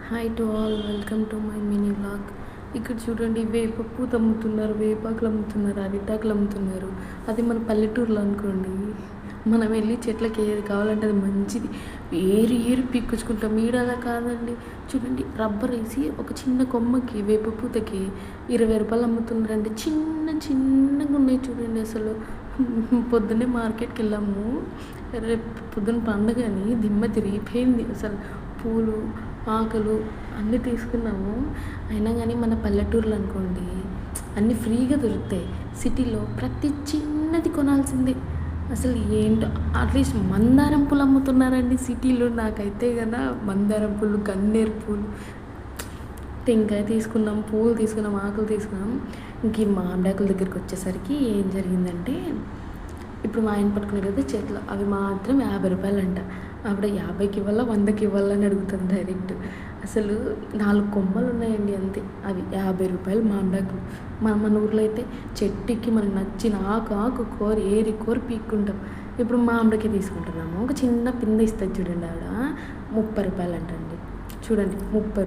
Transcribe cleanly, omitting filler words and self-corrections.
Hi to all, welcome to my mini vlog. ఇక్కడ చూడండి, వేప పూత అమ్ముతున్నారు, వేపాకులు అమ్ముతున్నారు, అరిటాకులు అమ్ముతున్నారు. అది మన పల్లెటూరులో అనుకోండి, మనం వెళ్ళి చెట్లకి ఏది కావాలంటే అది మంచిది ఏరి ఏరి పీక్కొచ్చుకుంటాం. ఈడ అలా కాదండి. చూడండి, రబ్బర్ వేసి ఒక చిన్న కొమ్మకి వేప పూతకి 20 రూపాయలు అమ్ముతున్నారండి. చిన్నగా ఉన్నాయి చూడండి. అసలు పొద్దున్నే మార్కెట్కి వెళ్ళాము. రేపు పొద్దున్న పండుగని దిమ్మ తిరిగిపోయింది. అసలు పూలు, ఆకులు అన్నీ తీసుకున్నాము. అయినా కానీ మన పల్లెటూరులో అనుకోండి అన్నీ ఫ్రీగా దొరుకుతాయి. సిటీలో ప్రతి చిన్నది కొనాల్సిందే. అసలు ఏంటో, అట్లీస్ట్ మందారం పూలు అమ్ముతున్నారండి సిటీలో. నాకైతే కదా మందారం పూలు, గన్నేరు పూలు, టెంకాయ తీసుకున్నాం, పూలు తీసుకున్నాం, ఆకులు తీసుకున్నాం. ఇంక ఈ మామిడాకుల దగ్గరికి వచ్చేసరికి ఏం జరిగిందంటే, ఇప్పుడు మా ఆయన పట్టుకునే కదా చెట్లు, అవి మాత్రం 50 రూపాయలు అంట. ఆవిడ 50కి ఇవ్వాలా, 100కి ఇవ్వాలని అడుగుతుంది డైరెక్ట్. అసలు 4 కొమ్మలు ఉన్నాయండి అంతే, అవి 50 రూపాయలు మామిడాకులు. మన ఊర్లో అయితే చెట్టుకి మనకు నచ్చిన ఆకు ఏరి కోరి పీక్కుంటాం. ఇప్పుడు మామిడికి తీసుకుంటున్నాము, ఒక చిన్న పిందె ఇస్తుంది చూడండి ఆవిడ, 30 రూపాయలు అంటండి. చూడండి, 30